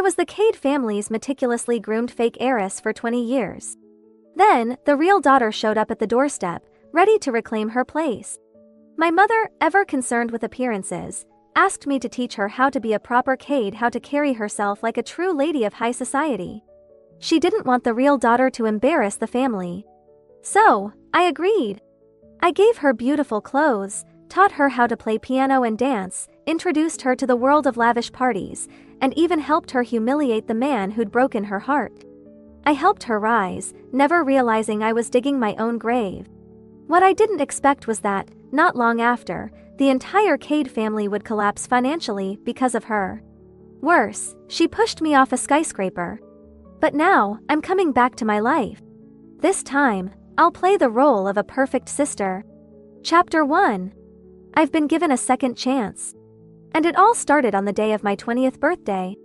I was the Cade family's meticulously groomed fake heiress for 20 years. Then, the real daughter showed up at the doorstep, ready to reclaim her place. My mother, ever concerned with appearances, asked me to teach her how to be a proper Cade, how to carry herself like a true lady of high society. She didn't want the real daughter to embarrass the family. So, I agreed. I gave her beautiful clothes, taught her how to play piano and dance, introduced her to the world of lavish parties, and even helped her humiliate the man who'd broken her heart. I helped her rise, never realizing I was digging my own grave. What I didn't expect was that, not long after, the entire Cade family would collapse financially because of her. Worse, she pushed me off a skyscraper. But now, I'm coming back to my life. This time, I'll play the role of a perfect sister. Chapter 1. I've been given a second chance. And it all started on the day of my 20th birthday.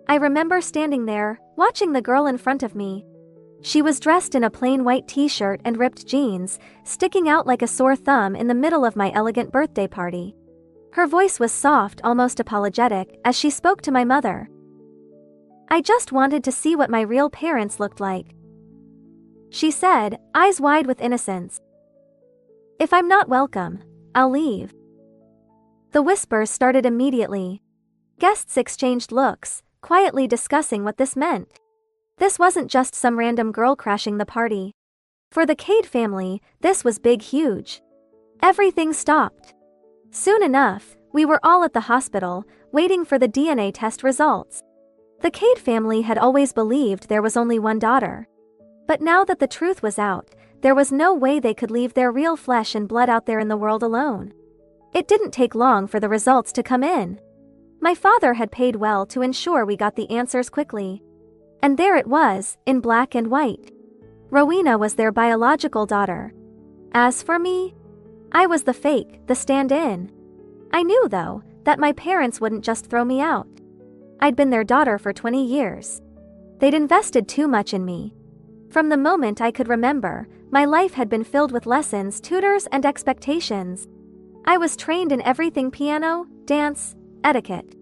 I remember standing there, watching the girl in front of me. She was dressed in a plain white t-shirt and ripped jeans, sticking out like a sore thumb in the middle of my elegant birthday party. Her voice was soft, almost apologetic, as she spoke to my mother. I just wanted to see what my real parents looked like, she said, eyes wide with innocence. If I'm not welcome, I'll leave. The whispers started immediately. Guests exchanged looks, quietly discussing what this meant. This wasn't just some random girl crashing the party. For the Cade family, this was big, huge. Everything stopped. Soon enough, we were all at the hospital, waiting for the DNA test results. The Cade family had always believed there was only one daughter. But now that the truth was out, there was no way they could leave their real flesh and blood out there in the world alone. It didn't take long for the results to come in. My father had paid well to ensure we got the answers quickly. And there it was, in black and white. Rowena was their biological daughter. As for me, I was the fake, the stand-in. I knew, though, that my parents wouldn't just throw me out. I'd been their daughter for 20 years. They'd invested too much in me. From the moment I could remember, my life had been filled with lessons, tutors, and expectations. I was trained in everything: piano, dance, etiquette.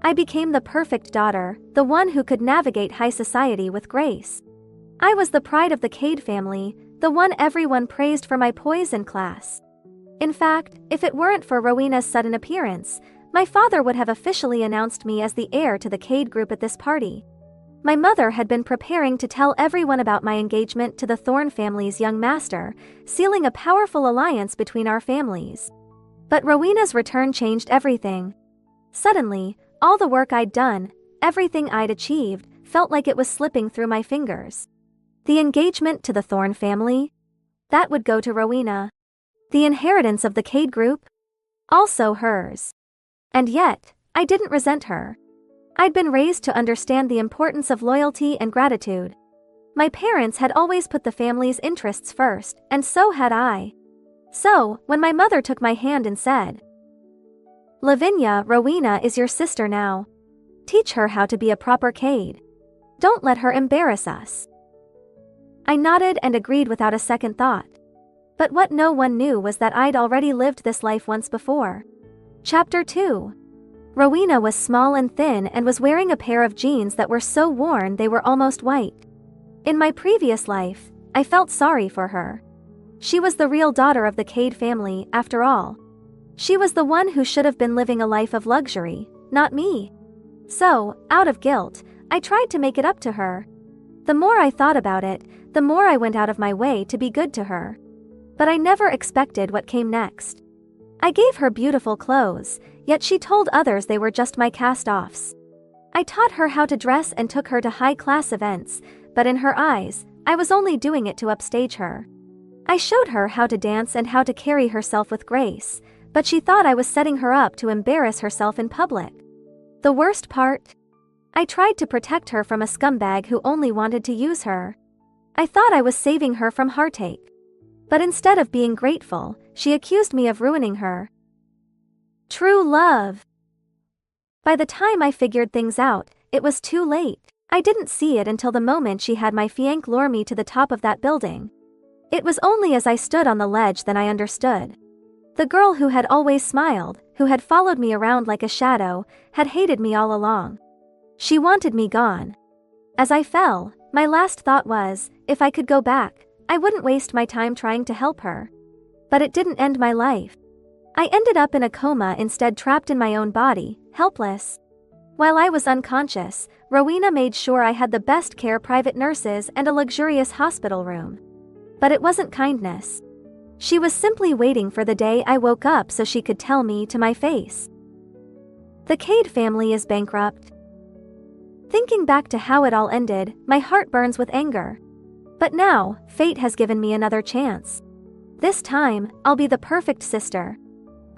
I became the perfect daughter, the one who could navigate high society with grace. I was the pride of the Cade family, the one everyone praised for my poise in class. In fact, if it weren't for Rowena's sudden appearance, my father would have officially announced me as the heir to the Cade group at this party. My mother had been preparing to tell everyone about my engagement to the Thorne family's young master, sealing a powerful alliance between our families. But Rowena's return changed everything. Suddenly, all the work I'd done, everything I'd achieved, felt like it was slipping through my fingers. The engagement to the Thorne family? That would go to Rowena. The inheritance of the Cade group? Also hers. And yet, I didn't resent her. I'd been raised to understand the importance of loyalty and gratitude. My parents had always put the family's interests first, and so had I. So, when my mother took my hand and said, "Lavinia, Rowena is your sister now. Teach her how to be a proper Cade. Don't let her embarrass us." I nodded and agreed without a second thought. But what no one knew was that I'd already lived this life once before. Chapter 2. Rowena was small and thin and was wearing a pair of jeans that were so worn they were almost white. In my previous life, I felt sorry for her. She was the real daughter of the Cade family, after all. She was the one who should have been living a life of luxury, not me. So, out of guilt, I tried to make it up to her. The more I thought about it, the more I went out of my way to be good to her. But I never expected what came next. I gave her beautiful clothes, yet she told others they were just my cast-offs. I taught her how to dress and took her to high-class events, but in her eyes, I was only doing it to upstage her. I showed her how to dance and how to carry herself with grace, but she thought I was setting her up to embarrass herself in public. The worst part? I tried to protect her from a scumbag who only wanted to use her. I thought I was saving her from heartache. But instead of being grateful, she accused me of ruining her. True love. By the time I figured things out, it was too late. I didn't see it until the moment she had my fiancé lure me to the top of that building. It was only as I stood on the ledge that I understood. The girl who had always smiled, who had followed me around like a shadow, had hated me all along. She wanted me gone. As I fell, my last thought was, if I could go back, I wouldn't waste my time trying to help her. But it didn't end my life. I ended up in a coma instead, trapped in my own body, helpless. While I was unconscious, Rowena made sure I had the best care, private nurses, and a luxurious hospital room. But it wasn't kindness. She was simply waiting for the day I woke up so she could tell me to my face, "The Cade family is bankrupt." Thinking back to how it all ended, my heart burns with anger. But now, fate has given me another chance. This time, I'll be the perfect sister.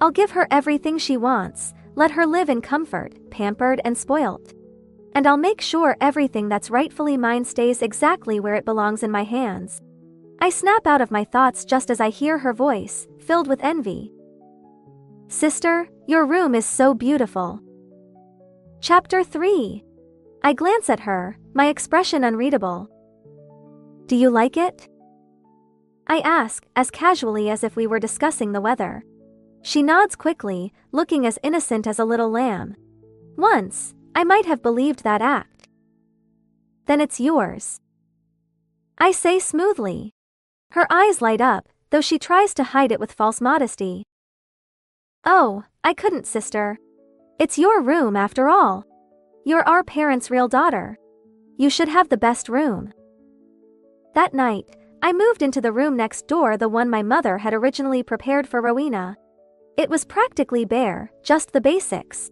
I'll give her everything she wants, let her live in comfort, pampered and spoilt. And I'll make sure everything that's rightfully mine stays exactly where it belongs, in my hands. I snap out of my thoughts just as I hear her voice, filled with envy. "Sister, your room is so beautiful." Chapter 3. I glance at her, my expression unreadable. "Do you like it?" I ask, as casually as if we were discussing the weather. She nods quickly, looking as innocent as a little lamb. Once, I might have believed that act. "Then it's yours," I say smoothly. Her eyes light up, though she tries to hide it with false modesty. "Oh, I couldn't, sister. It's your room after all. You're our parents' real daughter. You should have the best room." That night, I moved into the room next door, the one my mother had originally prepared for Rowena. It was practically bare, just the basics.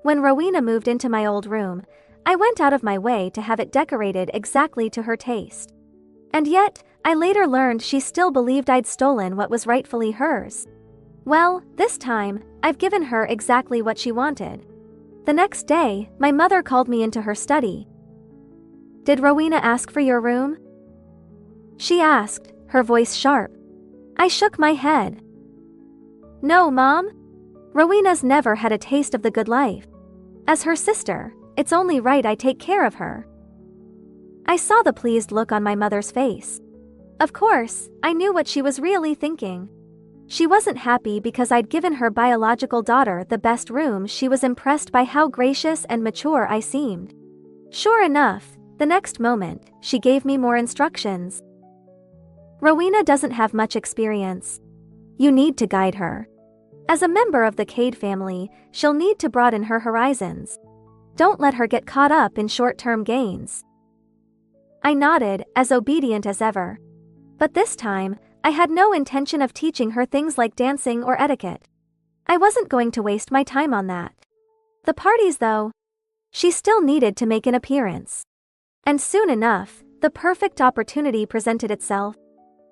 When Rowena moved into my old room, I went out of my way to have it decorated exactly to her taste. And yet, I later learned she still believed I'd stolen what was rightfully hers. Well, this time, I've given her exactly what she wanted. The next day, my mother called me into her study. "Did Rowena ask for your room?" she asked, her voice sharp. I shook my head. "No, Mom. Rowena's never had a taste of the good life. As her sister, it's only right I take care of her." I saw the pleased look on my mother's face. Of course, I knew what she was really thinking. She wasn't happy because I'd given her biological daughter the best room. She was impressed by how gracious and mature I seemed. Sure enough, the next moment, she gave me more instructions. "Rowena doesn't have much experience. You need to guide her. As a member of the Cade family, she'll need to broaden her horizons. Don't let her get caught up in short-term gains." I nodded, as obedient as ever. But this time, I had no intention of teaching her things like dancing or etiquette. I wasn't going to waste my time on that. The parties, though, she still needed to make an appearance. And soon enough, the perfect opportunity presented itself.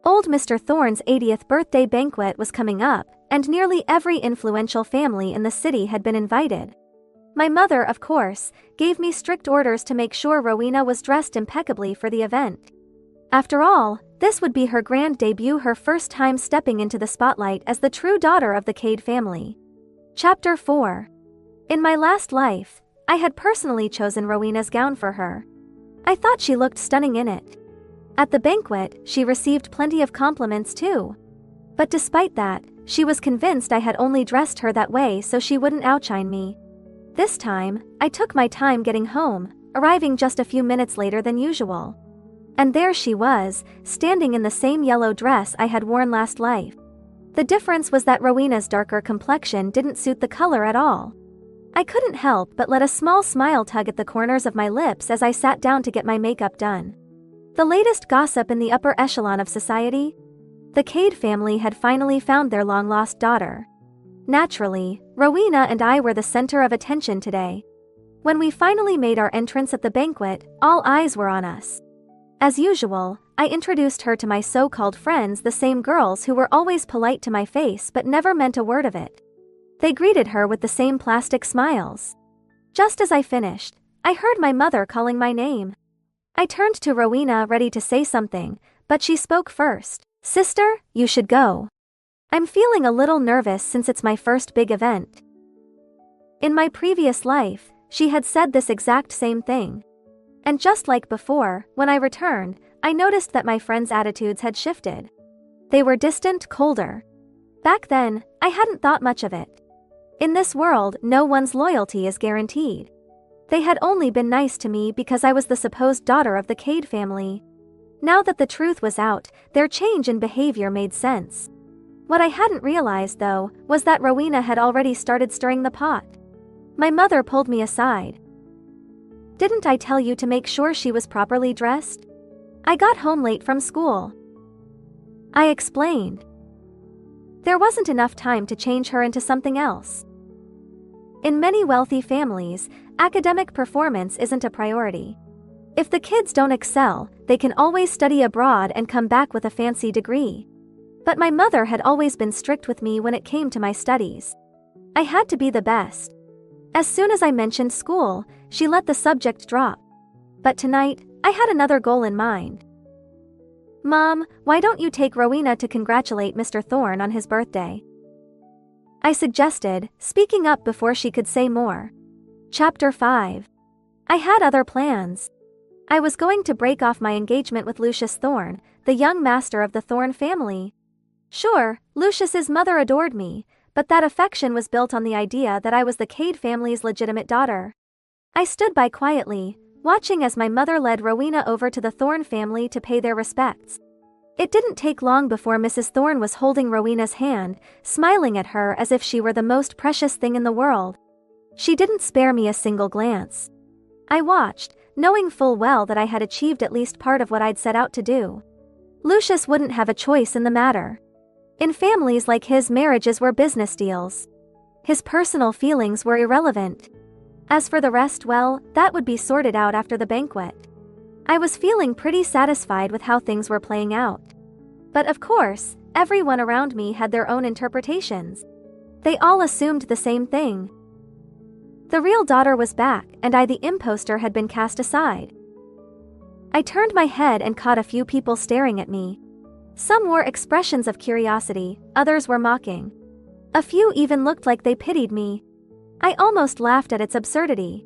Old Mr. Thorne's 80th birthday banquet was coming up, and nearly every influential family in the city had been invited. My mother, of course, gave me strict orders to make sure Rowena was dressed impeccably for the event. After all, this would be her grand debut, her first time stepping into the spotlight as the true daughter of the Cade family. Chapter 4. In my last life, I had personally chosen Rowena's gown for her. I thought she looked stunning in it. At the banquet, she received plenty of compliments too. But despite that, she was convinced I had only dressed her that way so she wouldn't outshine me. This time, I took my time getting home, arriving just a few minutes later than usual. And there she was, standing in the same yellow dress I had worn last life. The difference was that Rowena's darker complexion didn't suit the color at all. I couldn't help but let a small smile tug at the corners of my lips as I sat down to get my makeup done. The latest gossip in the upper echelon of society? The Cade family had finally found their long-lost daughter. Naturally, Rowena and I were the center of attention today. When we finally made our entrance at the banquet, all eyes were on us. As usual, I introduced her to my so-called friends, the same girls who were always polite to my face but never meant a word of it. They greeted her with the same plastic smiles. Just as I finished, I heard my mother calling my name. I turned to Rowena, ready to say something, but she spoke first. "Sister, you should go. I'm feeling a little nervous since it's my first big event." In my previous life, she had said this exact same thing. And just like before, when I returned, I noticed that my friends' attitudes had shifted. They were distant, colder. Back then, I hadn't thought much of it. In this world, no one's loyalty is guaranteed. They had only been nice to me because I was the supposed daughter of the Cade family. Now that the truth was out, their change in behavior made sense. What I hadn't realized, though, was that Rowena had already started stirring the pot. My mother pulled me aside. "Didn't I tell you to make sure she was properly dressed? I got home late from school," I explained. There wasn't enough time to change her into something else. In many wealthy families, academic performance isn't a priority. If the kids don't excel, they can always study abroad and come back with a fancy degree. But my mother had always been strict with me when it came to my studies. I had to be the best. As soon as I mentioned school, she let the subject drop. But tonight, I had another goal in mind. "Mom, why don't you take Rowena to congratulate Mr. Thorne on his birthday?" I suggested, speaking up before she could say more. Chapter 5. I had other plans. I was going to break off my engagement with Lucius Thorne, the young master of the Thorne family. Sure, Lucius's mother adored me, but that affection was built on the idea that I was the Cade family's legitimate daughter. I stood by quietly, watching as my mother led Rowena over to the Thorne family to pay their respects. It didn't take long before Mrs. Thorne was holding Rowena's hand, smiling at her as if she were the most precious thing in the world. She didn't spare me a single glance. I watched, knowing full well that I had achieved at least part of what I'd set out to do. Lucius wouldn't have a choice in the matter. In families like his, marriages were business deals. His personal feelings were irrelevant. As for the rest, well, that would be sorted out after the banquet. I was feeling pretty satisfied with how things were playing out. But of course, everyone around me had their own interpretations. They all assumed the same thing. The real daughter was back, and I, the imposter, had been cast aside. I turned my head and caught a few people staring at me. Some wore expressions of curiosity, others were mocking. A few even looked like they pitied me. I almost laughed at its absurdity.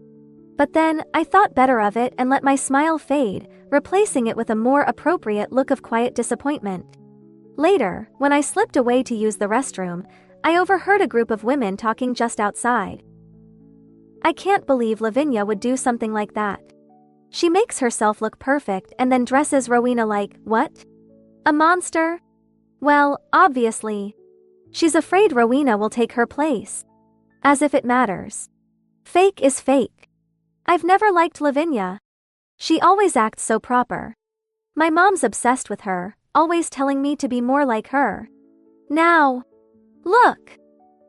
But then, I thought better of it and let my smile fade, replacing it with a more appropriate look of quiet disappointment. Later, when I slipped away to use the restroom, I overheard a group of women talking just outside. "I can't believe Lavinia would do something like that. She makes herself look perfect and then dresses Rowena like, what? A monster? Well, obviously. She's afraid Rowena will take her place. As if it matters. Fake is fake. I've never liked Lavinia. She always acts so proper. My mom's obsessed with her, always telling me to be more like her. Now, look.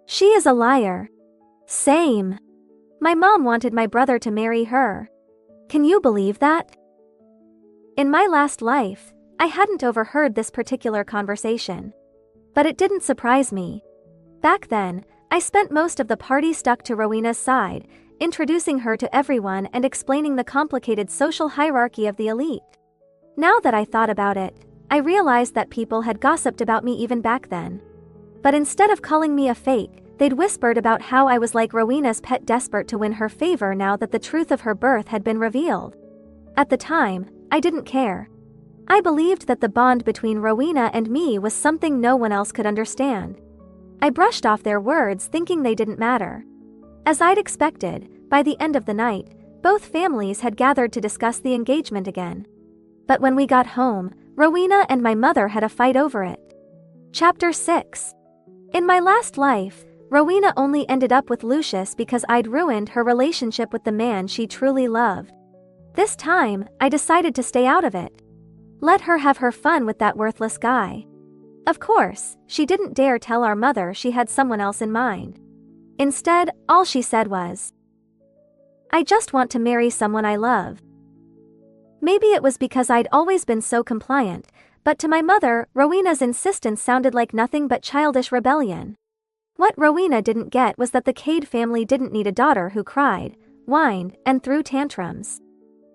She is a liar. Same. My mom wanted my brother to marry her. Can you believe that?" In my last life, I hadn't overheard this particular conversation. But it didn't surprise me. Back then, I spent most of the party stuck to Rowena's side, introducing her to everyone and explaining the complicated social hierarchy of the elite. Now that I thought about it, I realized that people had gossiped about me even back then. But instead of calling me a fake, they'd whispered about how I was like Rowena's pet, desperate to win her favor now that the truth of her birth had been revealed. At the time, I didn't care. I believed that the bond between Rowena and me was something no one else could understand. I brushed off their words, thinking they didn't matter. As I'd expected, by the end of the night, both families had gathered to discuss the engagement again. But when we got home, Rowena and my mother had a fight over it. Chapter 6. In my last life, Rowena only ended up with Lucius because I'd ruined her relationship with the man she truly loved. This time, I decided to stay out of it. Let her have her fun with that worthless guy. Of course, she didn't dare tell our mother she had someone else in mind. Instead, all she said was, "I just want to marry someone I love." Maybe it was because I'd always been so compliant, but to my mother, Rowena's insistence sounded like nothing but childish rebellion. What Rowena didn't get was that the Cade family didn't need a daughter who cried, whined, and threw tantrums.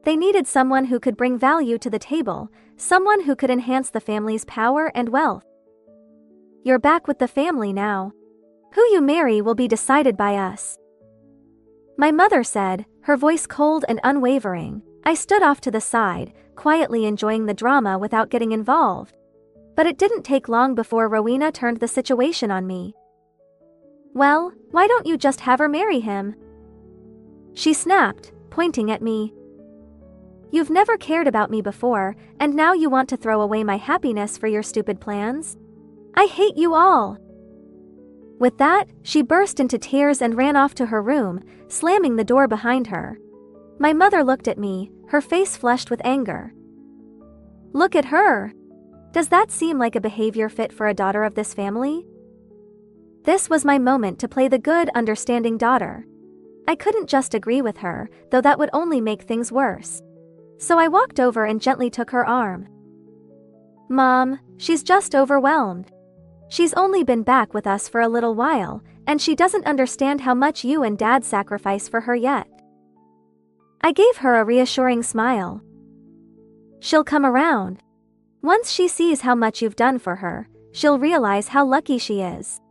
They needed someone who could bring value to the table, someone who could enhance the family's power and wealth. "You're back with the family now. Who you marry will be decided by us," my mother said, her voice cold and unwavering. I stood off to the side, quietly enjoying the drama without getting involved. But it didn't take long before Rowena turned the situation on me. "Well, why don't you just have her marry him?" she snapped, pointing at me. You've never cared about me before, and now you want to throw away my happiness for your stupid plans? I hate you all. With that, she burst into tears and ran off to her room, slamming the door behind her. My mother looked at me, her face flushed with anger. Look at her. Does that seem like a behavior fit for a daughter of this family? This was my moment to play the good, understanding daughter. I couldn't just agree with her, though that would only make things worse. So I walked over and gently took her arm. Mom, she's just overwhelmed. She's only been back with us for a little while, and she doesn't understand how much you and Dad sacrifice for her yet. I gave her a reassuring smile. She'll come around. Once she sees how much you've done for her, she'll realize how lucky she is.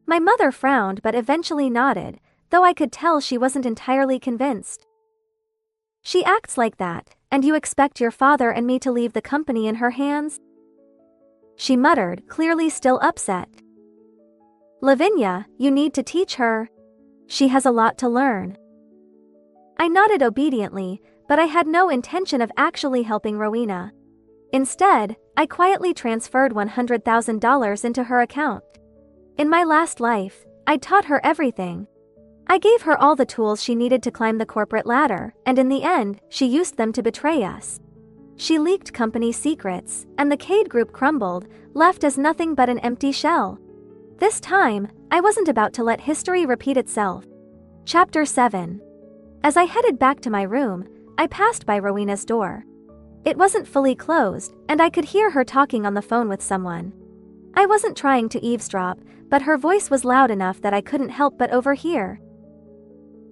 My mother frowned but eventually nodded, though I could tell she wasn't entirely convinced. She acts like that, and you expect your father and me to leave the company in her hands? She muttered, clearly still upset. Lavinia, you need to teach her. She has a lot to learn. I nodded obediently, but I had no intention of actually helping Rowena. Instead, I quietly transferred $100,000 into her account. In my last life, I'd taught her everything. I gave her all the tools she needed to climb the corporate ladder, and in the end, she used them to betray us. She leaked company secrets, and the Cade Group crumbled, left as nothing but an empty shell. This time, I wasn't about to let history repeat itself. Chapter 7. As I headed back to my room, I passed by Rowena's door. It wasn't fully closed, and I could hear her talking on the phone with someone. I wasn't trying to eavesdrop, but her voice was loud enough that I couldn't help but overhear.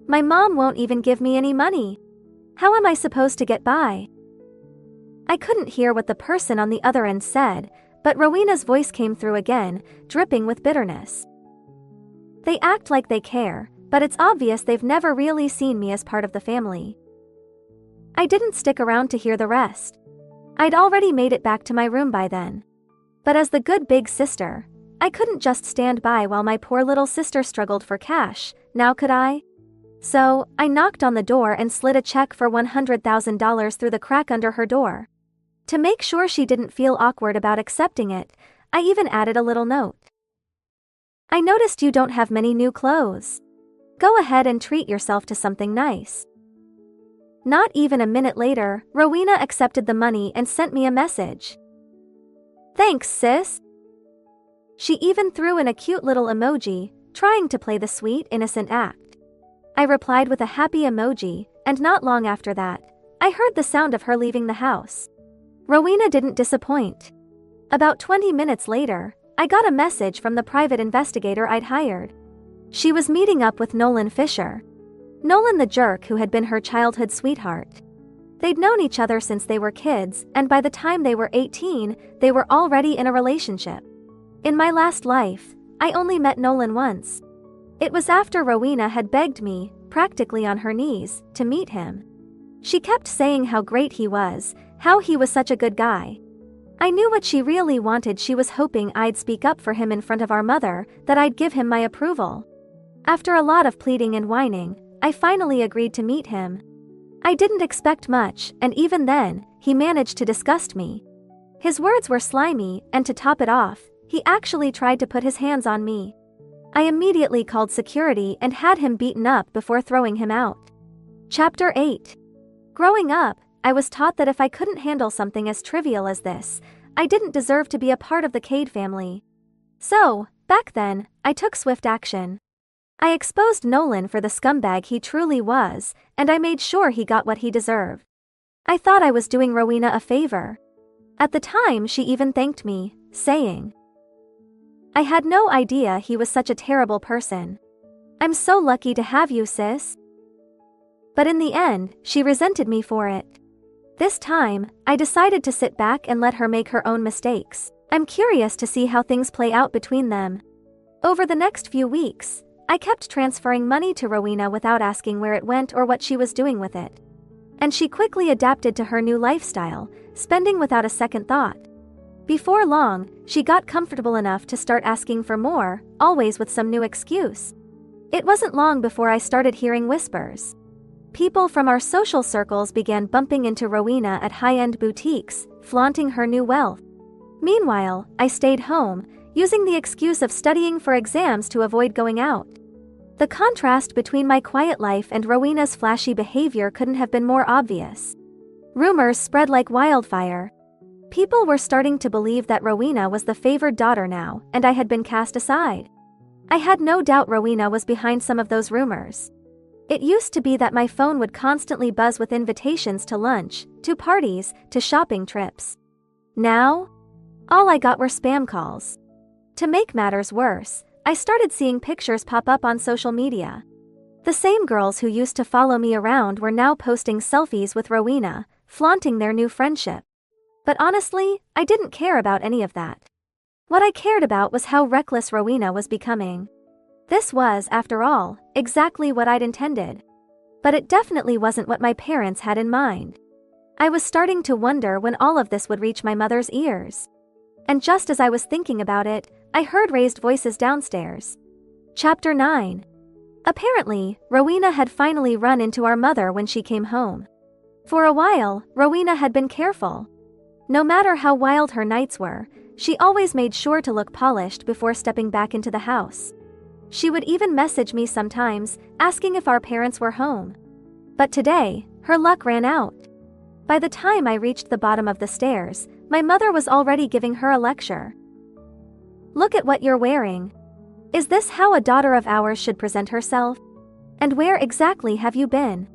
My mom won't even give me any money. How am I supposed to get by? I couldn't hear what the person on the other end said, but Rowena's voice came through again, dripping with bitterness. They act like they care, but it's obvious they've never really seen me as part of the family. I didn't stick around to hear the rest. I'd already made it back to my room by then. But as the good big sister, I couldn't just stand by while my poor little sister struggled for cash, now could I? So, I knocked on the door and slid a check for $100,000 through the crack under her door. To make sure she didn't feel awkward about accepting it, I even added a little note. I noticed you don't have many new clothes. Go ahead and treat yourself to something nice. Not even a minute later, Rowena accepted the money and sent me a message. Thanks, sis. She even threw in a cute little emoji, trying to play the sweet, innocent act. I replied with a happy emoji, and not long after that, I heard the sound of her leaving the house. Rowena didn't disappoint. About 20 minutes later, I got a message from the private investigator I'd hired. She was meeting up with Nolan Fisher. Nolan the jerk who had been her childhood sweetheart. They'd known each other since they were kids, and by the time they were 18, they were already in a relationship. In my last life, I only met Nolan once. It was after Rowena had begged me, practically on her knees, to meet him. She kept saying how great he was, how he was such a good guy. I knew what she really wanted. She was hoping I'd speak up for him in front of our mother, that I'd give him my approval. After a lot of pleading and whining, I finally agreed to meet him. I didn't expect much, and even then, he managed to disgust me. His words were slimy, and to top it off, he actually tried to put his hands on me. I immediately called security and had him beaten up before throwing him out. Chapter 8. Growing up, I was taught that if I couldn't handle something as trivial as this, I didn't deserve to be a part of the Cade family. So, back then, I took swift action. I exposed Nolan for the scumbag he truly was, and I made sure he got what he deserved. I thought I was doing Rowena a favor. At the time, she even thanked me, saying, I had no idea he was such a terrible person. I'm so lucky to have you, sis. But in the end, she resented me for it. This time, I decided to sit back and let her make her own mistakes. I'm curious to see how things play out between them. Over the next few weeks, I kept transferring money to Rowena without asking where it went or what she was doing with it. And she quickly adapted to her new lifestyle, spending without a second thought. Before long, she got comfortable enough to start asking for more, always with some new excuse. It wasn't long before I started hearing whispers. People from our social circles began bumping into Rowena at high-end boutiques, flaunting her new wealth. Meanwhile, I stayed home, using the excuse of studying for exams to avoid going out. The contrast between my quiet life and Rowena's flashy behavior couldn't have been more obvious. Rumors spread like wildfire. People were starting to believe that Rowena was the favored daughter now, and I had been cast aside. I had no doubt Rowena was behind some of those rumors. It used to be that my phone would constantly buzz with invitations to lunch, to parties, to shopping trips. Now, all I got were spam calls. To make matters worse, I started seeing pictures pop up on social media. The same girls who used to follow me around were now posting selfies with Rowena, flaunting their new friendship. But honestly, I didn't care about any of that. What I cared about was how reckless Rowena was becoming. This was, after all, exactly what I'd intended. But it definitely wasn't what my parents had in mind. I was starting to wonder when all of this would reach my mother's ears. And just as I was thinking about it, I heard raised voices downstairs. Chapter 9. Apparently, Rowena had finally run into our mother when she came home. For a while, Rowena had been careful. No matter how wild her nights were, she always made sure to look polished before stepping back into the house. She would even message me sometimes, asking if our parents were home. But today, her luck ran out. By the time I reached the bottom of the stairs, my mother was already giving her a lecture. "Look at what you're wearing. Is this how a daughter of ours should present herself? And where exactly have you been?"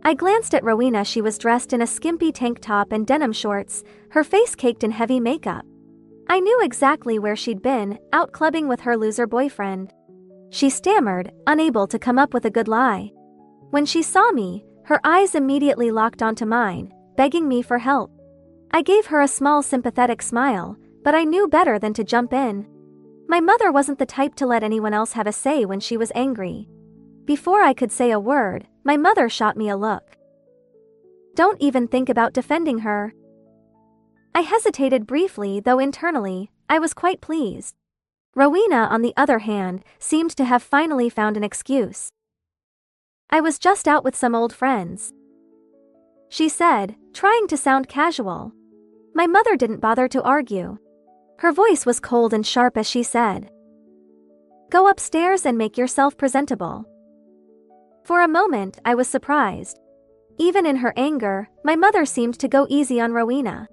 I glanced at Rowena. She was dressed in a skimpy tank top and denim shorts, her face caked in heavy makeup. I knew exactly where she'd been, out clubbing with her loser boyfriend. She stammered, unable to come up with a good lie. When she saw me, her eyes immediately locked onto mine, begging me for help. I gave her a small sympathetic smile, but I knew better than to jump in. My mother wasn't the type to let anyone else have a say when she was angry. Before I could say a word, my mother shot me a look. "Don't even think about defending her." I hesitated briefly, though internally, I was quite pleased. Rowena, on the other hand, seemed to have finally found an excuse. "I was just out with some old friends," she said, trying to sound casual. My mother didn't bother to argue. Her voice was cold and sharp as she said, "Go upstairs and make yourself presentable." For a moment, I was surprised. Even in her anger, my mother seemed to go easy on Rowena.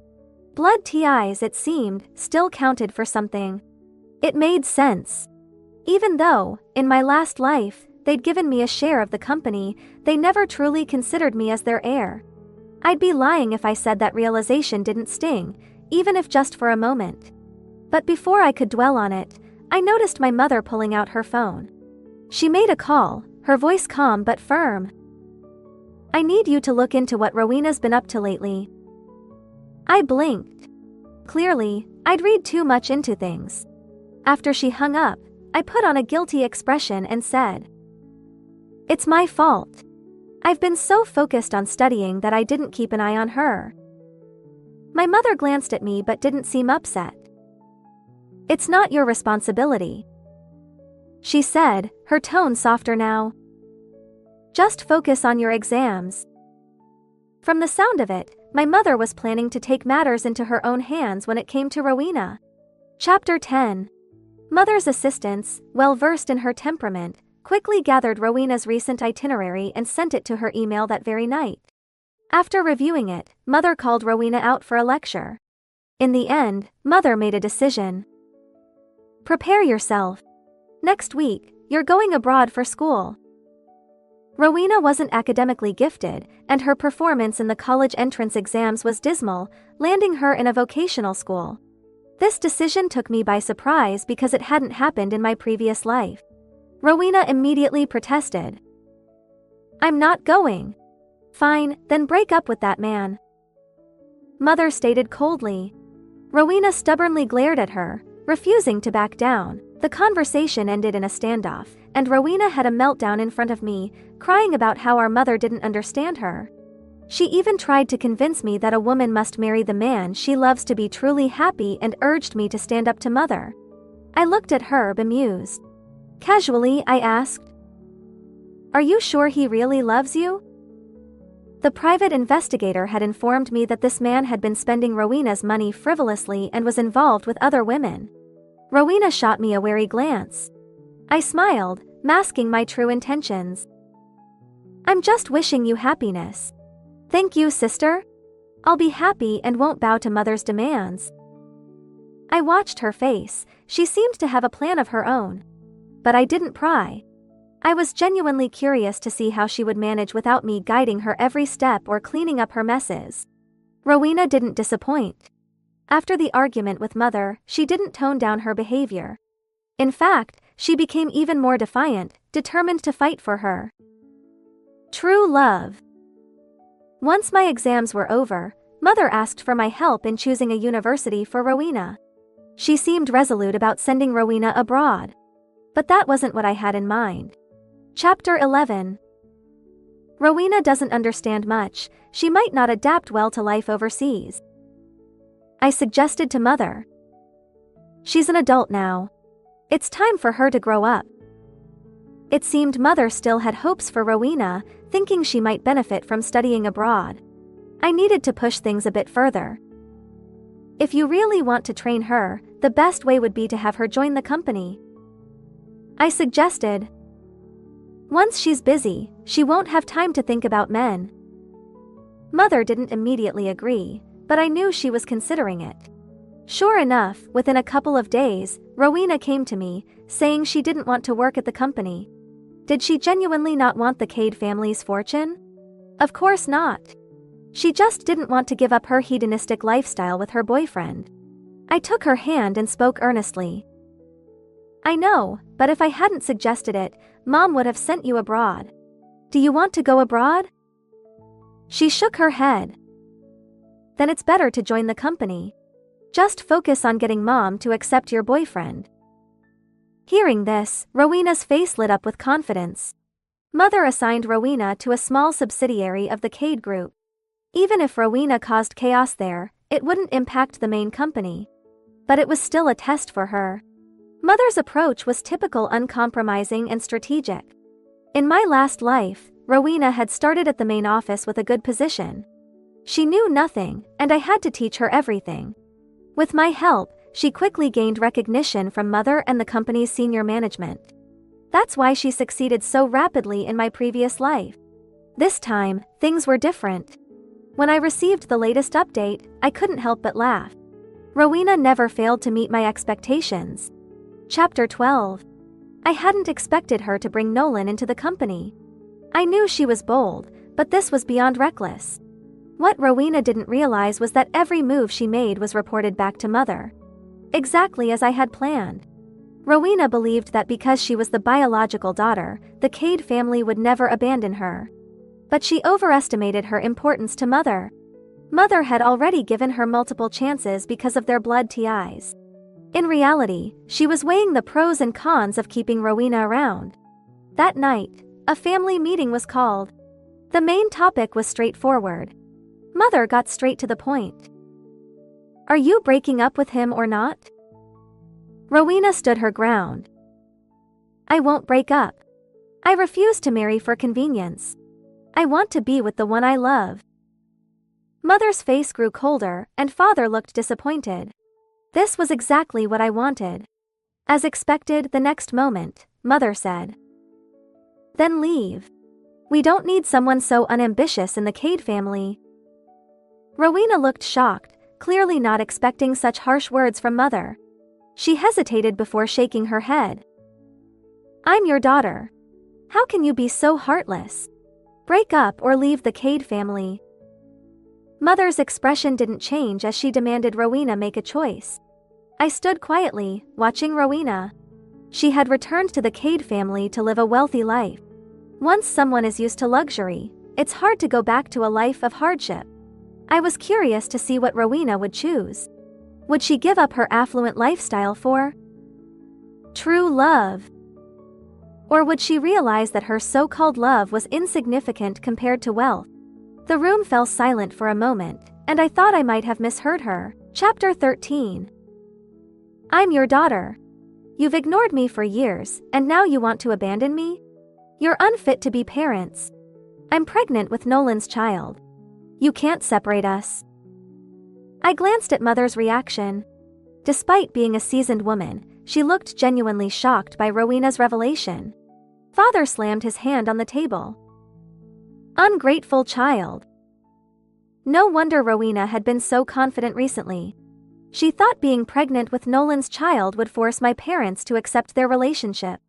Blood ties, it seemed, still counted for something. It made sense. Even though, in my last life, they'd given me a share of the company, they never truly considered me as their heir. I'd be lying if I said that realization didn't sting, even if just for a moment. But before I could dwell on it, I noticed my mother pulling out her phone. She made a call, her voice calm but firm. "I need you to look into what Rowena's been up to lately." I blinked. Clearly, I'd read too much into things. After she hung up, I put on a guilty expression and said, "It's my fault. I've been so focused on studying that I didn't keep an eye on her." My mother glanced at me but didn't seem upset. "It's not your responsibility," she said, her tone softer now. "Just focus on your exams." From the sound of it, my mother was planning to take matters into her own hands when it came to Rowena. Chapter 10. Mother's assistants, well versed in her temperament, quickly gathered Rowena's recent itinerary and sent it to her email that very night. After reviewing it, Mother called Rowena out for a lecture. In the end, Mother made a decision. "Prepare yourself. Next week, you're going abroad for school." Rowena wasn't academically gifted, and her performance in the college entrance exams was dismal, landing her in a vocational school. This decision took me by surprise because it hadn't happened in my previous life. Rowena immediately protested. "I'm not going." "Fine, then break up with that man," Mother stated coldly. Rowena stubbornly glared at her, refusing to back down. The conversation ended in a standoff, and Rowena had a meltdown in front of me, crying about how our mother didn't understand her. She even tried to convince me that a woman must marry the man she loves to be truly happy and urged me to stand up to Mother. I looked at her bemused. Casually, I asked, Are you sure he really loves you? The private investigator had informed me that this man had been spending Rowena's money frivolously and was involved with other women. Rowena shot me a wary glance. I smiled, masking my true intentions. I'm just wishing you happiness. Thank you, sister. I'll be happy and won't bow to Mother's demands. I watched her face. She seemed to have a plan of her own. But I didn't pry. I was genuinely curious to see how she would manage without me guiding her every step or cleaning up her messes. Rowena didn't disappoint. After the argument with Mother, she didn't tone down her behavior. In fact, she became even more defiant, determined to fight for her. True love. Once my exams were over, Mother asked for my help in choosing a university for Rowena. She seemed resolute about sending Rowena abroad. But that wasn't what I had in mind. Chapter 11. Rowena doesn't understand much. She might not adapt well to life overseas. I suggested to Mother. She's an adult now. It's time for her to grow up. It seemed Mother still had hopes for Rowena, thinking she might benefit from studying abroad. I needed to push things a bit further. If you really want to train her, the best way would be to have her join the company. I suggested. Once she's busy, she won't have time to think about men. Mother didn't immediately agree, but I knew she was considering it. Sure enough, within a couple of days, Rowena came to me, saying she didn't want to work at the company. Did she genuinely not want the Cade family's fortune? Of course not. She just didn't want to give up her hedonistic lifestyle with her boyfriend. I took her hand and spoke earnestly. I know, but if I hadn't suggested it, Mom would have sent you abroad. Do you want to go abroad? She shook her head. Then it's better to join the company. Just focus on getting Mom to accept your boyfriend. Hearing this, Rowena's face lit up with confidence. Mother assigned Rowena to a small subsidiary of the Cade Group. Even if Rowena caused chaos there, it wouldn't impact the main company. But it was still a test for her. Mother's approach was typical, uncompromising and strategic. In my last life, Rowena had started at the main office with a good position. She knew nothing, and I had to teach her everything. With my help, she quickly gained recognition from Mother and the company's senior management. That's why she succeeded so rapidly in my previous life. This time, things were different. When I received the latest update, I couldn't help but laugh. Rowena never failed to meet my expectations. Chapter 12. I hadn't expected her to bring Nolan into the company. I knew she was bold, but this was beyond reckless. What Rowena didn't realize was that every move she made was reported back to Mother. Exactly as I had planned. Rowena believed that because she was the biological daughter, the Cade family would never abandon her. But she overestimated her importance to Mother. Mother had already given her multiple chances because of their blood ties. In reality, she was weighing the pros and cons of keeping Rowena around. That night, a family meeting was called. The main topic was straightforward. Mother got straight to the point. Are you breaking up with him or not? Rowena stood her ground. I won't break up. I refuse to marry for convenience. I want to be with the one I love. Mother's face grew colder, and Father looked disappointed. This was exactly what I wanted. As expected, the next moment, Mother said, Then leave. We don't need someone so unambitious in the Cade family. Rowena looked shocked, clearly not expecting such harsh words from Mother. She hesitated before shaking her head. I'm your daughter. How can you be so heartless? Break up or leave the Cade family. Mother's expression didn't change as she demanded Rowena make a choice. I stood quietly, watching Rowena. She had returned to the Cade family to live a wealthy life. Once someone is used to luxury, it's hard to go back to a life of hardship. I was curious to see what Rowena would choose. Would she give up her affluent lifestyle for true love? Or would she realize that her so-called love was insignificant compared to wealth? The room fell silent for a moment, and I thought I might have misheard her. Chapter 13. I'm your daughter. You've ignored me for years, and now you want to abandon me? You're unfit to be parents. I'm pregnant with Nolan's child. You can't separate us. I glanced at Mother's reaction. Despite being a seasoned woman, she looked genuinely shocked by Rowena's revelation. Father slammed his hand on the table. Ungrateful child. No wonder Rowena had been so confident recently. She thought being pregnant with Nolan's child would force my parents to accept their relationship.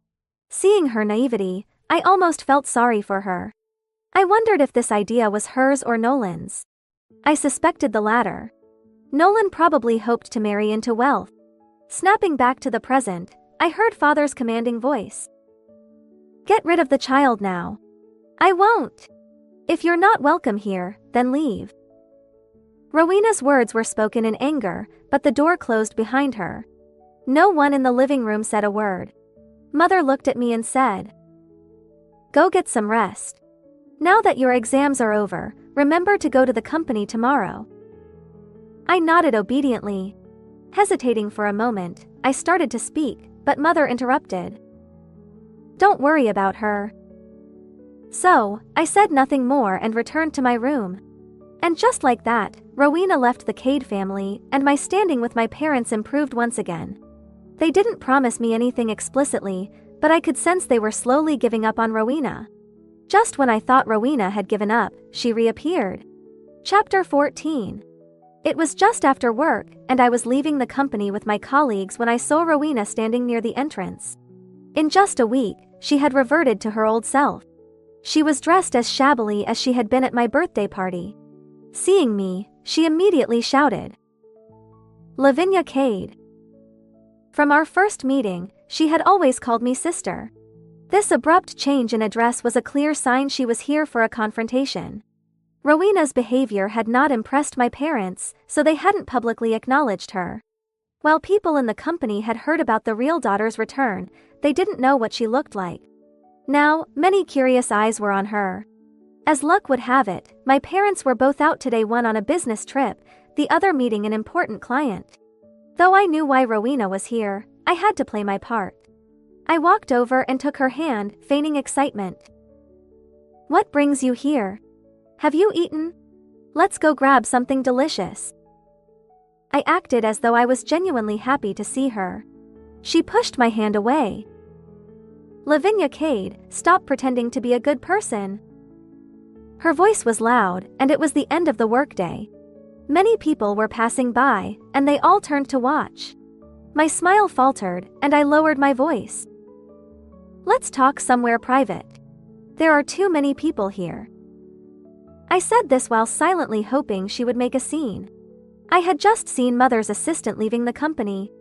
Seeing her naivety, I almost felt sorry for her. I wondered if this idea was hers or Nolan's. I suspected the latter. Nolan probably hoped to marry into wealth. Snapping back to the present, I heard Father's commanding voice. Get rid of the child now. I won't. If you're not welcome here, then leave. Rowena's words were spoken in anger, but the door closed behind her. No one in the living room said a word. Mother looked at me and said, Go get some rest. Now that your exams are over, remember to go to the company tomorrow. I nodded obediently. Hesitating for a moment, I started to speak, but Mother interrupted. Don't worry about her. So, I said nothing more and returned to my room. And just like that, Rowena left the Cade family, and my standing with my parents improved once again. They didn't promise me anything explicitly, but I could sense they were slowly giving up on Rowena. Just when I thought Rowena had given up, she reappeared. Chapter 14. It was just after work, and I was leaving the company with my colleagues when I saw Rowena standing near the entrance. In just a week, she had reverted to her old self. She was dressed as shabbily as she had been at my birthday party. Seeing me, she immediately shouted, Lavinia Cade. From our first meeting, she had always called me sister. This abrupt change in address was a clear sign she was here for a confrontation. Rowena's behavior had not impressed my parents, so they hadn't publicly acknowledged her. While people in the company had heard about the real daughter's return, they didn't know what she looked like. Now, many curious eyes were on her. As luck would have it, my parents were both out today, one on a business trip, the other meeting an important client. Though I knew why Rowena was here, I had to play my part. I walked over and took her hand, feigning excitement. What brings you here? Have you eaten? Let's go grab something delicious. I acted as though I was genuinely happy to see her. She pushed my hand away. Lavinia Cade, stop pretending to be a good person. Her voice was loud, and it was the end of the workday. Many people were passing by, and they all turned to watch. My smile faltered, and I lowered my voice. Let's talk somewhere private. There are too many people here. I said this while silently hoping she would make a scene. I had just seen Mother's assistant leaving the company.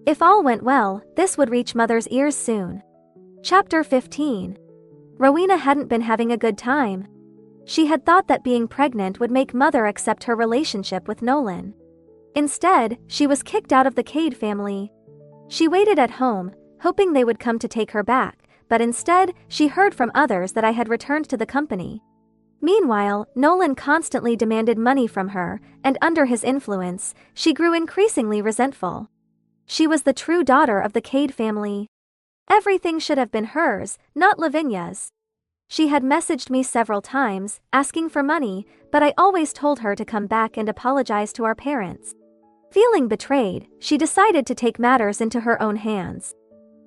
If all went well, this would reach Mother's ears soon. Chapter 15. Rowena hadn't been having a good time. She had thought that being pregnant would make Mother accept her relationship with Nolan. Instead, she was kicked out of the Cade family. She waited at home, hoping they would come to take her back, but instead, she heard from others that I had returned to the company. Meanwhile, Nolan constantly demanded money from her, and under his influence, she grew increasingly resentful. She was the true daughter of the Cade family. Everything should have been hers, not Lavinia's. She had messaged me several times, asking for money, but I always told her to come back and apologize to our parents. Feeling betrayed, she decided to take matters into her own hands.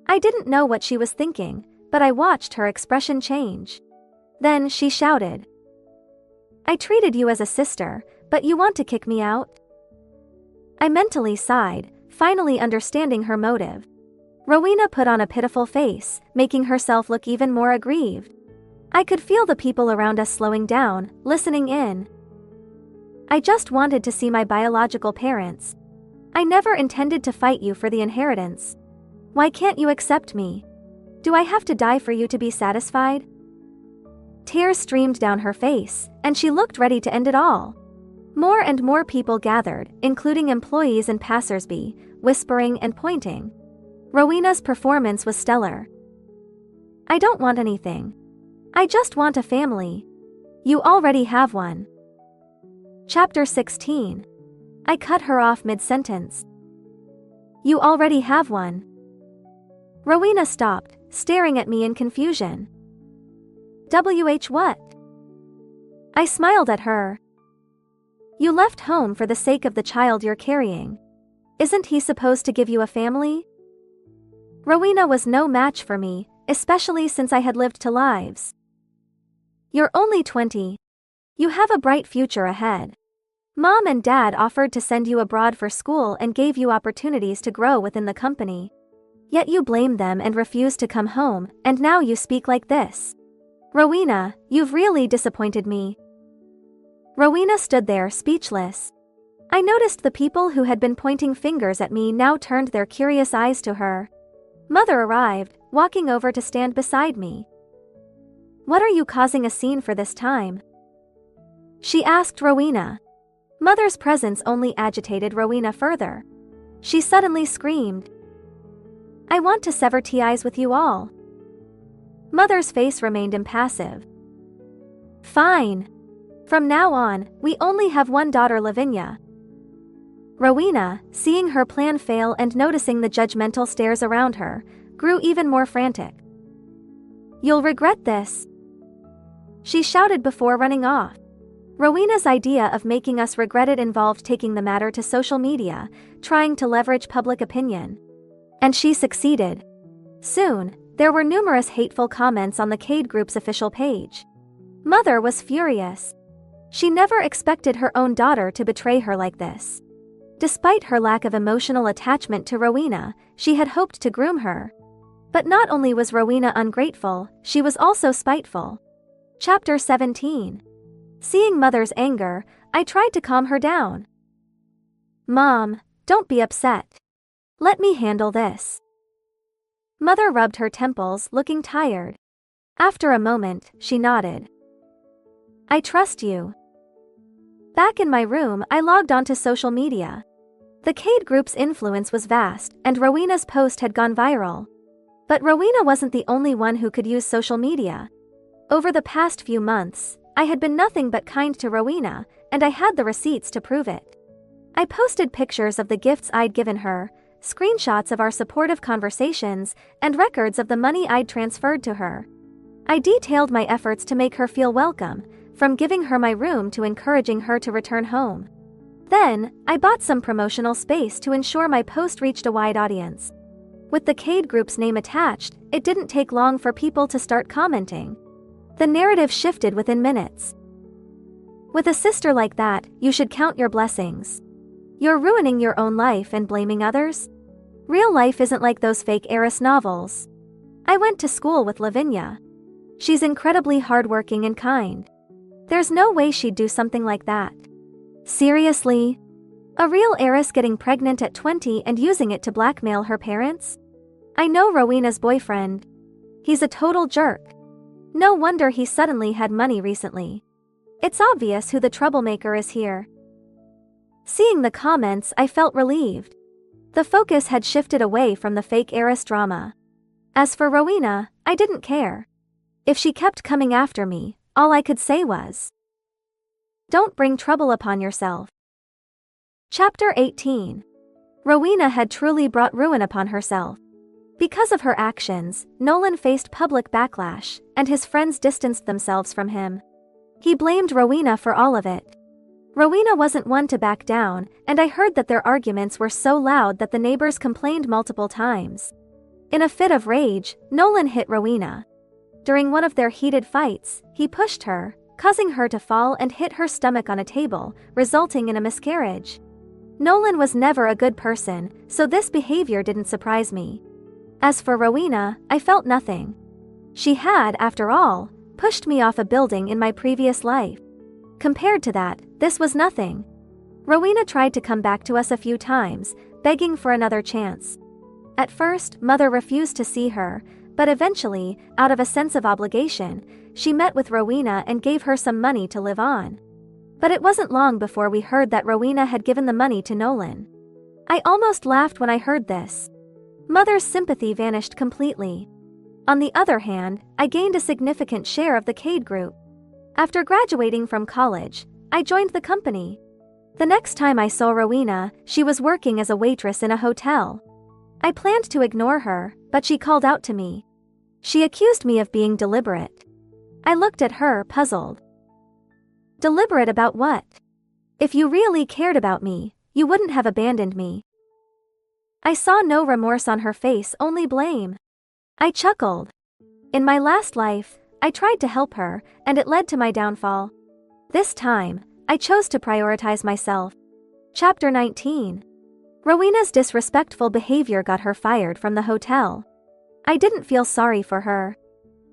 I didn't know what she was thinking, but I watched her expression change. Then she shouted, I treated you as a sister, but you want to kick me out? I mentally sighed, finally understanding her motive. Rowena put on a pitiful face, making herself look even more aggrieved. I could feel the people around us slowing down, listening in. I just wanted to see my biological parents. I never intended to fight you for the inheritance. Why can't you accept me? Do I have to die for you to be satisfied? Tears streamed down her face, and she looked ready to end it all. More and more people gathered, including employees and passersby, whispering and pointing. Rowena's performance was stellar. I don't want anything. I just want a family. You already have one. Chapter 16. I cut her off mid-sentence. You already have one. Rowena stopped, staring at me in confusion. What? I smiled at her. You left home for the sake of the child you're carrying. Isn't he supposed to give you a family? Rowena was no match for me, especially since I had lived 2 lives. You're only 20. You have a bright future ahead. Mom and Dad offered to send you abroad for school and gave you opportunities to grow within the company. Yet you blamed them and refused to come home, and now you speak like this. Rowena, you've really disappointed me. Rowena stood there speechless. I noticed the people who had been pointing fingers at me now turned their curious eyes to her. Mother arrived, walking over to stand beside me. What are you causing a scene for this time? She asked Rowena. Mother's presence only agitated Rowena further. She suddenly screamed. I want to sever ties with you all. Mother's face remained impassive. Fine. From now on, we only have one daughter, Lavinia. Rowena, seeing her plan fail and noticing the judgmental stares around her, grew even more frantic. You'll regret this, she shouted before running off. Rowena's idea of making us regret it involved taking the matter to social media, trying to leverage public opinion. And she succeeded. Soon, there were numerous hateful comments on the Cade Group's official page. Mother was furious. She never expected her own daughter to betray her like this. Despite her lack of emotional attachment to Rowena, she had hoped to groom her. But not only was Rowena ungrateful, she was also spiteful. Chapter 17. Seeing Mother's anger, I tried to calm her down. Mom, don't be upset. Let me handle this. Mother rubbed her temples, looking tired. After a moment, she nodded. I trust you. Back in my room, I logged onto social media. The Cade Group's influence was vast, and Rowena's post had gone viral. But Rowena wasn't the only one who could use social media. Over the past few months, I had been nothing but kind to Rowena, and I had the receipts to prove it. I posted pictures of the gifts I'd given her, screenshots of our supportive conversations, and records of the money I'd transferred to her. I detailed my efforts to make her feel welcome, from giving her my room to encouraging her to return home. Then, I bought some promotional space to ensure my post reached a wide audience. With the Cade Group's name attached, it didn't take long for people to start commenting. The narrative shifted within minutes. With a sister like that, you should count your blessings. You're ruining your own life and blaming others? Real life isn't like those fake Heiress novels. I went to school with Lavinia. She's incredibly hardworking and kind. There's no way she'd do something like that. Seriously? A real heiress getting pregnant at 20 and using it to blackmail her parents? I know Rowena's boyfriend. He's a total jerk. No wonder he suddenly had money recently. It's obvious who the troublemaker is here. Seeing the comments, I felt relieved. The focus had shifted away from the fake heiress drama. As for Rowena, I didn't care. If she kept coming after me, all I could say was, don't bring trouble upon yourself. Chapter 18. Rowena had truly brought ruin upon herself. Because of her actions, Nolan faced public backlash, and his friends distanced themselves from him. He blamed Rowena for all of it. Rowena wasn't one to back down, and I heard that their arguments were so loud that the neighbors complained multiple times. In a fit of rage, Nolan hit Rowena. During one of their heated fights, he pushed her, causing her to fall and hit her stomach on a table, resulting in a miscarriage. Nolan was never a good person, so this behavior didn't surprise me. As for Rowena, I felt nothing. She had, after all, pushed me off a building in my previous life. Compared to that, this was nothing. Rowena tried to come back to us a few times, begging for another chance. At first, Mother refused to see her, but eventually, out of a sense of obligation, she met with Rowena and gave her some money to live on. But it wasn't long before we heard that Rowena had given the money to Nolan. I almost laughed when I heard this. Mother's sympathy vanished completely. On the other hand, I gained a significant share of the Cade Group. After graduating from college, I joined the company. The next time I saw Rowena, she was working as a waitress in a hotel. I planned to ignore her, but she called out to me. She accused me of being deliberate. I looked at her, puzzled. Deliberate about what? If you really cared about me, you wouldn't have abandoned me. I saw no remorse on her face, only blame. I chuckled. In my last life, I tried to help her, and it led to my downfall. This time, I chose to prioritize myself. Chapter 19. Rowena's disrespectful behavior got her fired from the hotel. I didn't feel sorry for her.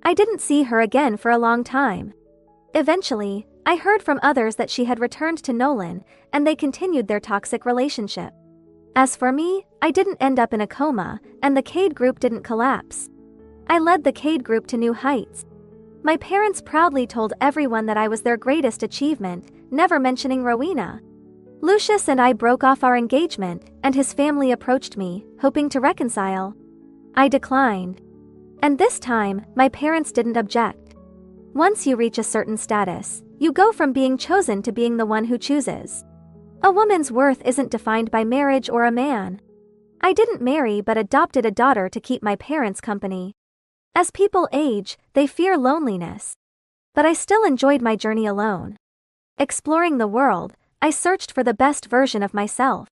I didn't see her again for a long time. Eventually, I heard from others that she had returned to Nolan, and they continued their toxic relationship. As for me, I didn't end up in a coma, and the Cade group didn't collapse. I led the Cade group to new heights. My parents proudly told everyone that I was their greatest achievement, never mentioning Rowena. Lucius and I broke off our engagement, and his family approached me, hoping to reconcile. I declined. And this time, my parents didn't object. Once you reach a certain status, you go from being chosen to being the one who chooses. A woman's worth isn't defined by marriage or a man. I didn't marry but adopted a daughter to keep my parents company. As people age, they fear loneliness. But I still enjoyed my journey alone. Exploring the world, I searched for the best version of myself.